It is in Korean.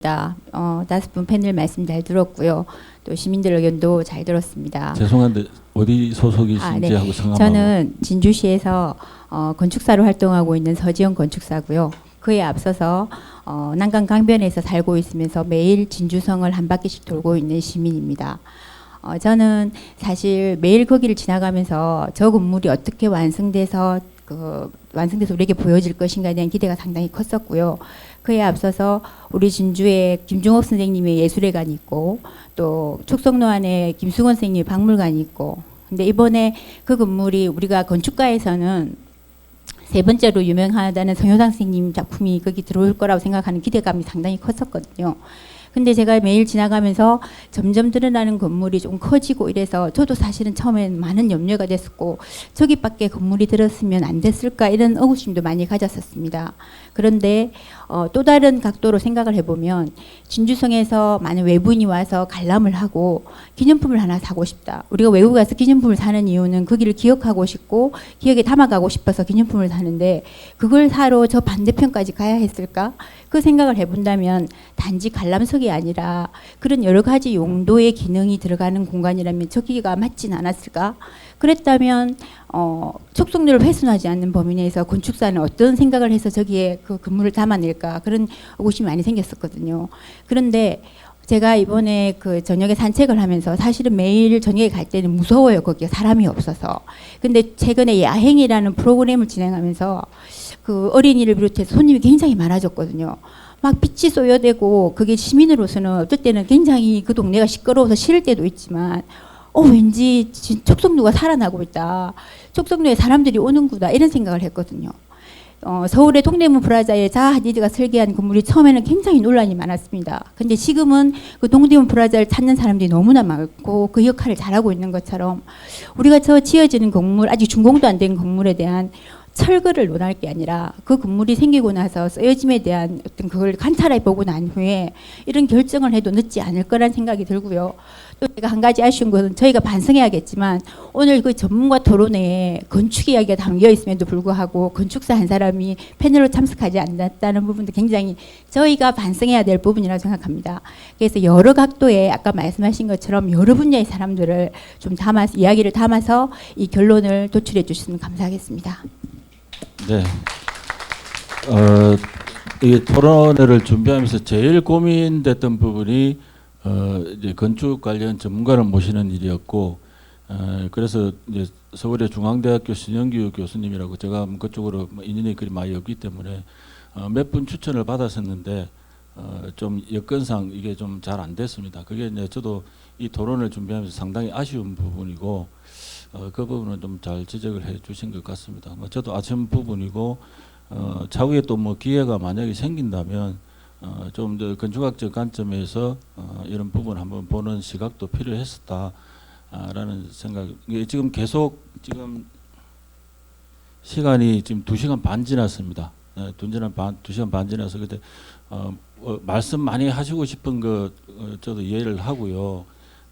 다섯 분 패널 말씀 잘 들었고요. 또 시민들 의견도 잘 들었습니다. 죄송한데 어디 소속이신지 네. 하고 성함하고. 저는 진주시에서 건축사로 활동하고 있는 서지영 건축사고요. 그에 앞서서 난강 강변에서 살고 있으면서 매일 진주성을 한 바퀴씩 돌고 있는 시민입니다. 저는 사실 매일 거기를 지나가면서 저 건물이 어떻게 완성돼서 우리에게 보여질 것인가에 대한 기대가 상당히 컸었고요. 그에 앞서서 우리 진주에 김중옥 선생님의 예술회관이 있고 또 촉성로 안에 김수건 선생님의 박물관이 있고, 근데 이번에 그 건물이 우리가 건축가에서는 세 번째로 유명하다는 성효상 선생님 작품이 거기 들어올 거라고 생각하는 기대감이 상당히 컸었거든요. 근데 제가 매일 지나가면서 점점 드러나는 건물이 좀 커지고 이래서 저도 사실은 처음엔 많은 염려가 됐었고, 저기밖에 건물이 들었으면 안 됐을까 이런 의구심도 많이 가졌었습니다. 그런데 또 다른 각도로 생각을 해보면 진주성에서 많은 외부인이 와서 관람을 하고 기념품을 하나 사고 싶다. 우리가 외국 가서 기념품을 사는 이유는 거기를 기억하고 싶고 기억에 담아가고 싶어서 기념품을 사는데, 그걸 사러 저 반대편까지 가야 했을까? 그 생각을 해본다면 단지 관람석이 아니라 그런 여러 가지 용도의 기능이 들어가는 공간이라면 저기가 맞진 않았을까? 그랬다면 촉성로를 훼손하지 않는 범위 내에서 건축사는 어떤 생각을 해서 저기에 그 건물을 담아낼까? 그런 의구심이 많이 생겼었거든요. 그런데 제가 이번에 그 저녁에 산책을 하면서 사실은 매일 저녁에 갈 때는 무서워요. 거기에 사람이 없어서. 근데 최근에 야행이라는 프로그램을 진행하면서 그 어린이를 비롯해서 손님이 굉장히 많아졌거든요. 막 빛이 쏘여대고, 그게 시민으로서는 어떨 때는 굉장히 그 동네가 시끄러워서 싫을 때도 있지만 왠지 촉성로가 살아나고 있다. 촉성로에 사람들이 오는구나 이런 생각을 했거든요. 서울의 동대문 프라자에 자하 하디드가 설계한 건물이 처음에는 굉장히 논란이 많았습니다. 근데 지금은 그 동대문 프라자를 찾는 사람들이 너무나 많고 그 역할을 잘하고 있는 것처럼 우리가 저 지어지는 건물, 아직 준공도 안 된 건물에 대한 철거를 논할 게 아니라 그 건물이 생기고 나서 쓰여짐에 대한 어떤 그걸 관찰해 보고 난 후에 이런 결정을 해도 늦지 않을 거란 생각이 들고요. 또 제가 한 가지 아쉬운 것은 저희가 반성해야겠지만 오늘 그 전문가 토론회에 건축 이야기가 담겨 있음에도 불구하고 건축사 한 사람이 패널로 참석하지 않았다는 부분도 굉장히 저희가 반성해야 될 부분이라고 생각합니다. 그래서 여러 각도의 아까 말씀하신 것처럼 여러 분야의 사람들을 좀 담아서 이야기를 담아서 이 결론을 도출해 주시면 감사하겠습니다. 네. 이 토론회를 준비하면서 제일 고민됐던 부분이 이제 건축 관련 전문가를 모시는 일이었고, 그래서 이제 서울의 중앙대학교 신영규 교수님이라고, 제가 그쪽으로 인연이 그리 많이 없기 때문에 몇 분 추천을 받았었는데 좀 여건상 이게 좀 잘 안 됐습니다. 그게 이제 저도 이 토론을 준비하면서 상당히 아쉬운 부분이고, 그 부분은 좀 잘 지적을 해 주신 것 같습니다. 저도 아쉬운 부분이고, 차후에 또 뭐 기회가 만약에 생긴다면 좀 더 건축학적 관점에서 이런 부분을 한번 보는 시각도 필요했었다라는 생각. 지금 계속 지금 시간이 지금 2시간 반 지났습니다. 2시간 반 지나서 그때 말씀 많이 하시고 싶은 거 저도 이해를 하고요.